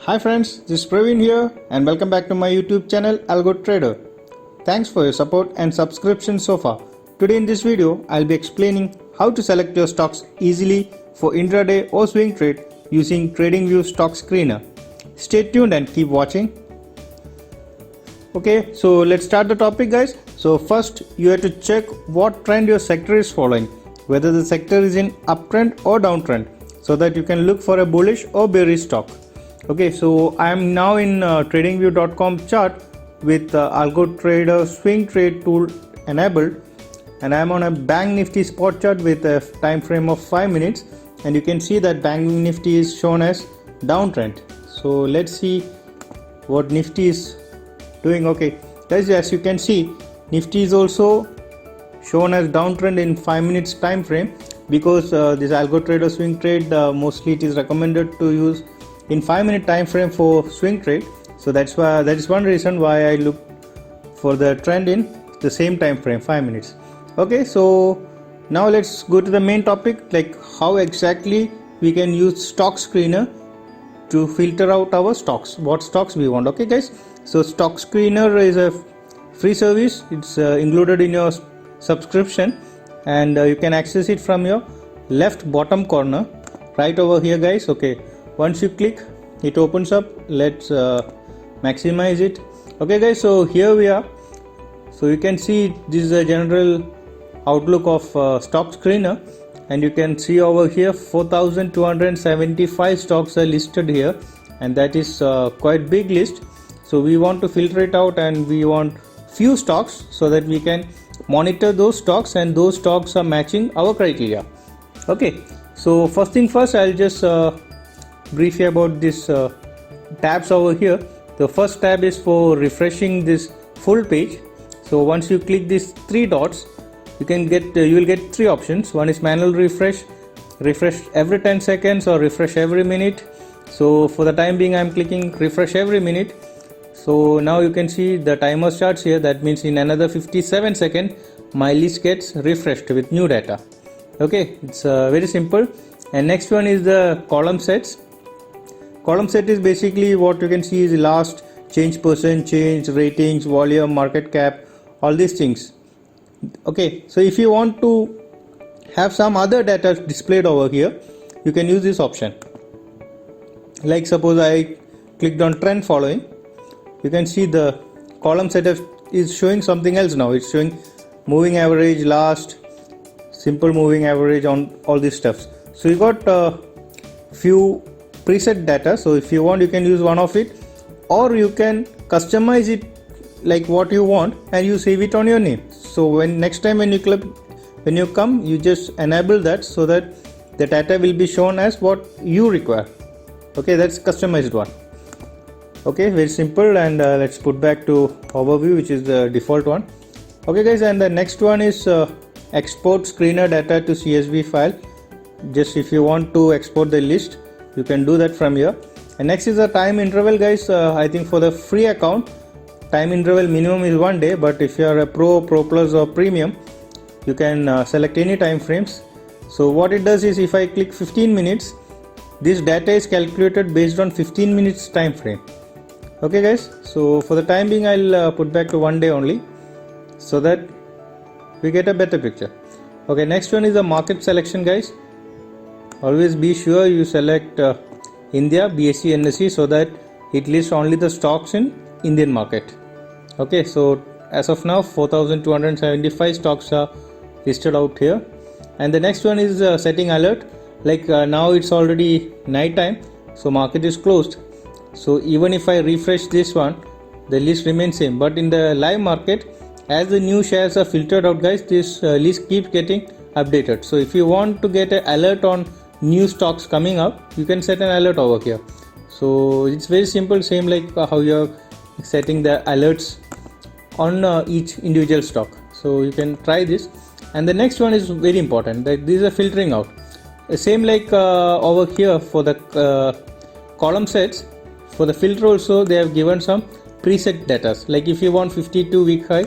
Hi friends, this is Praveen here and welcome back to my YouTube channel Algo Trader. Thanks for your support and subscription so far. Today in this video, I'll be explaining how to select your stocks easily for intraday or swing trade using TradingView Stock Screener. Stay tuned and keep watching. Okay, so let's start the topic guys. So first you have to check what trend your sector is following, whether the sector is in uptrend or downtrend, so that you can look for a bullish or bearish stock. Okay, so I am now in tradingview.com chart with Algo Trader swing trade tool enabled, and I am on a Bank Nifty spot chart with a time frame of 5 minutes, and you can see that Bank Nifty is shown as downtrend. So let's see what Nifty is doing. Okay guys, as you can see, Nifty is also shown as downtrend in 5 minutes time frame, because this Algo Trader swing trade mostly it is recommended to use in 5-minute time frame for swing trade. So that is one reason why I look for the trend in the same time frame, 5 minutes. Okay, so now let's go to the main topic, like how exactly we can use stock screener to filter out our stocks, what stocks we want. Okay guys, so stock screener is a free service. It's included in your subscription, and you can access it from your left bottom corner right over here guys. Okay, once you click, it opens up. Let's maximize it. Okay guys, so here we are. So you can see this is a general outlook of stock screener, and you can see over here 4,275 stocks are listed here, and that is quite big list. So we want to filter it out, and we want few stocks so that we can monitor those stocks, and those stocks are matching our criteria. Okay, so first thing first, I'll just brief you about this tabs over here. The first tab is for refreshing this full page. So once you click these three dots, you will get three options. One is manual refresh every 10 seconds, or refresh every minute. So for the time being, I'm clicking refresh every minute. So now you can see the timer starts here. That means in another 57 seconds my list gets refreshed with new data. Okay, it's very simple. And next one is the column sets. Column set is basically what you can see is last change, percent change, ratings, volume, market cap, all these things. Okay, so if you want to have some other data displayed over here, you can use this option. Like suppose I clicked on trend following, you can see the column setup is showing something else now. It's showing moving average, last, simple moving average, on all these stuffs. So you got few preset data. So if you want, you can use one of it, or you can customize it like what you want, and you save it on your name. So when next time when you come, you just enable that, so that the data will be shown as what you require. Okay, that's customized one. Okay, very simple. And let's put back to overview, which is the default one. Okay guys, and the next one is export screener data to CSV file. Just if you want to export the list, you can do that from here. And next is the time interval guys. I think for the free account, time interval minimum is 1 day, but if you are a pro plus or premium, you can select any time frames. So what it does is, if I click 15 minutes, this data is calculated based on 15 minutes time frame. Okay guys, so for the time being, I'll put back to 1 day only, so that we get a better picture. Okay, next one is the market selection guys. Always be sure you select India, BSE, NSE, so that it lists only the stocks in Indian market. Okay, so as of now 4,275 stocks are listed out here. And the next one is setting alert. Like now it's already night time, so market is closed. So even if I refresh this one, the list remains same. But in the live market, as the new shares are filtered out guys, this list keeps getting updated. So if you want to get an alert on new stocks coming up, you can set an alert over here. So it's very simple, same like how you're setting the alerts on each individual stock. So you can try this. And the next one is very important, that these are filtering out. Same like over here for the column sets, for the filter also they have given some preset data. Like if you want 52 week high,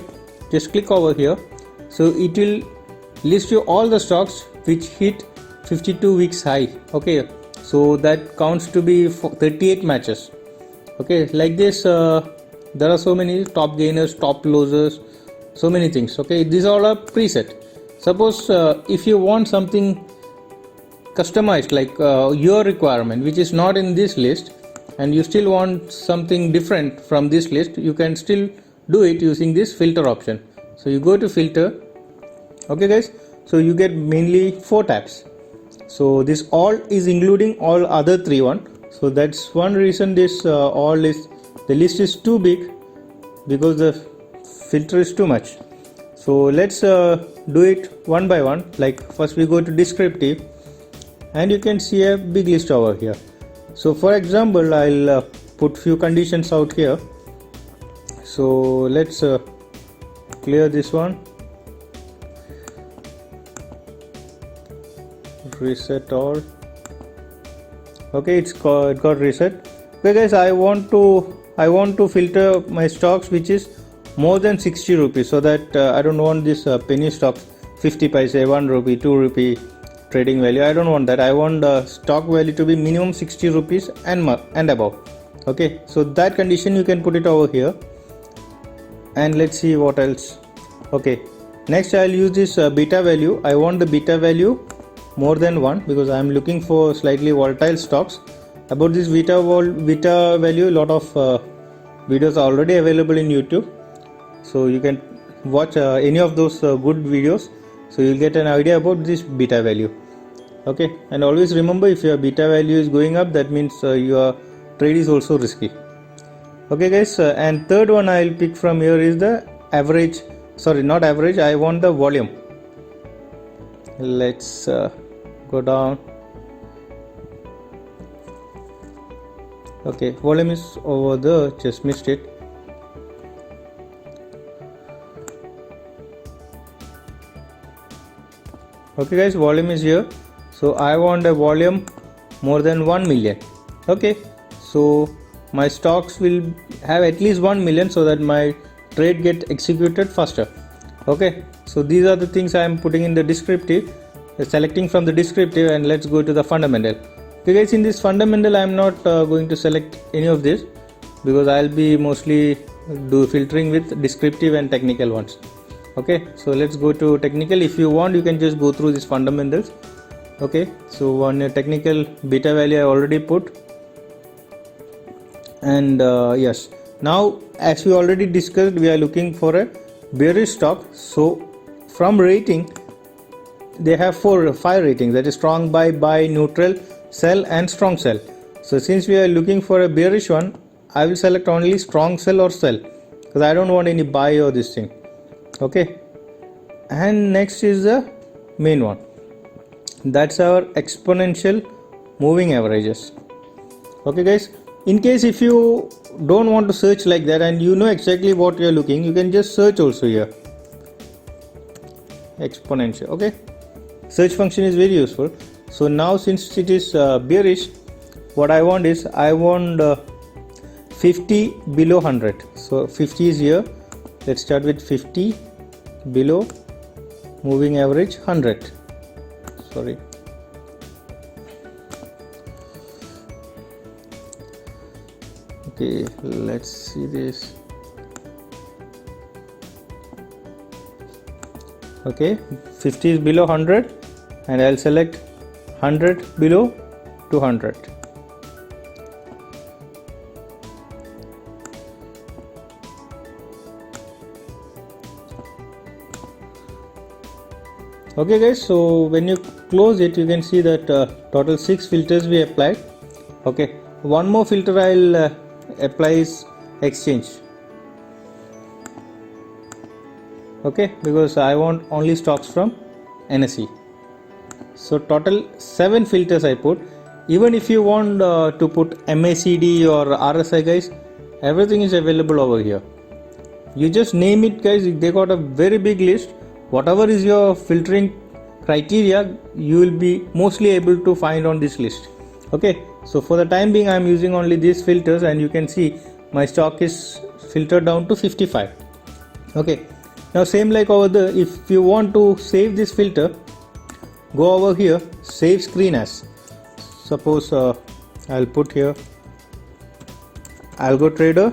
just click over here. So it will list you all the stocks which hit 52 weeks high. Okay, so that counts to be 38 matches. Okay, like this there are so many top gainers, top losers, so many things. Okay, these all are preset. Suppose if you want something customized, like your requirement, which is not in this list, and you still want something different from this list, you can still do it using this filter option. So you go to filter. Okay guys, so you get mainly 4 tabs. So this all is including all other 3 one. So that's one reason this all is, the list is too big, because the filter is too much. So let's do it one by one. Like first we go to descriptive, and you can see a big list over here. So for example, I'll put few conditions out here. So let's clear this one, reset all. Okay, it got reset. Okay guys, I want to filter my stocks which is more than 60 rupees, so that I don't want this penny stocks 50 paise, 1 rupee, 2 rupee trading value. I don't want that. I want stock value to be minimum 60 rupees and above. Okay, so that condition you can put it over here, and let's see what else. Okay, next I'll use this beta value. I want the beta value more than 1, because I am looking for slightly volatile stocks. About this beta value, a lot of videos are already available in YouTube, so you can watch any of those good videos, so you'll get an idea about this beta value. Okay, and always remember, if your beta value is going up, that means your trade is also risky. Okay guys, and third one I'll pick from here is the average, sorry, not average, I want the volume. Let's go down. Okay, volume is over there, just missed it. Okay guys, volume is here, so I want a volume more than 1 million. Okay, so my stocks will have at least 1 million, so that my trade get executed faster. Okay, so these are the things I am putting in the descriptive, selecting from the descriptive, and let's go to the fundamental. Okay guys, in this fundamental I am not going to select any of this, because I'll be mostly do filtering with descriptive and technical ones. Okay, so let's go to technical. If you want, you can just go through these fundamentals. Okay, so on your technical, beta value I already put, and yes, now as we already discussed, we are looking for a bearish stock. So from rating, they have 5 ratings, that is strong buy, neutral, sell, and strong sell. So since we are looking for a bearish one, I will select only strong sell or sell, because I don't want any buy or this thing. Okay, and next is the main one, that's our exponential moving averages. Okay guys, in case if you don't want to search like that and you know exactly what you are looking, you can just search also here, exponential. Okay, search function is very useful. So now since it is bearish, what I want is, I want 50 below 100. So 50 is here, let's start with 50 below moving average 100. Sorry, okay, let's see this. Okay, 50 is below 100, and I'll select 100 below 200. Okay guys, so when you close it, you can see that total 6 filters we applied. Okay, one more filter I'll apply is exchange. Okay, because I want only stocks from NSE. So total 7 filters I put. Even if you want to put MACD or RSI guys, everything is available over here. You just name it guys, they got a very big list. Whatever is your filtering criteria, you will be mostly able to find on this list. Okay, so for the time being I am using only these filters, and you can see my stock is filtered down to 55. Okay, now same like over there, if you want to save this filter, go over here, save screen as. Suppose I'll put here Algo Trader,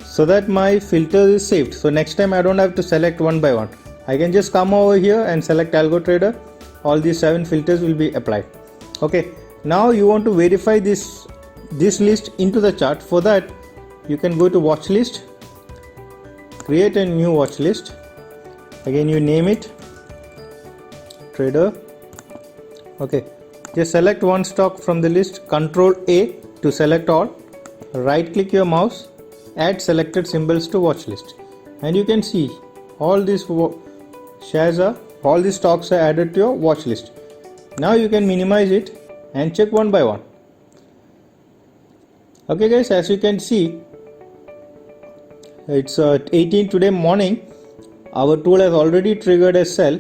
so that my filter is saved. So next time I don't have to select one by one. I can just come over here and select Algo Trader. All these 7 filters will be applied. Okay, now you want to verify this list into the chart. For that, you can go to watch list, create a new watch list. Again, you name it trader. Okay, just select one stock from the list, Control A to select all, right click your mouse, add selected symbols to watch list, and you can see all these all these stocks are added to your watch list. Now you can minimize it and check one by one. Okay guys, as you can see, it's 18 today morning. Our tool has already triggered a sell.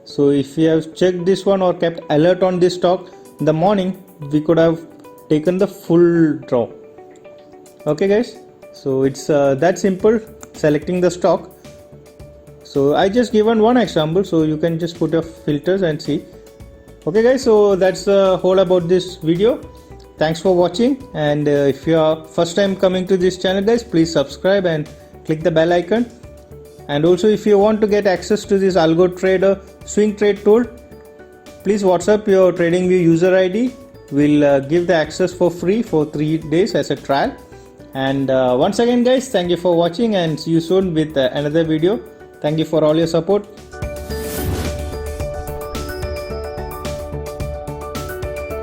So if we have checked this one or kept alert on this stock in the morning, we could have taken the full draw. Okay guys, so it's that simple, selecting the stock. So I just given one example, so you can just put your filters and see. Okay guys, so that's the whole about this video. Thanks for watching, and if you are first time coming to this channel guys, please subscribe and click the bell icon. And also, if you want to get access to this Algo Trader swing trade tool, please WhatsApp your TradingView user ID. We'll give the access for free for 3 days as a trial. And once again guys, thank you for watching, and see you soon with another video. Thank you for all your support.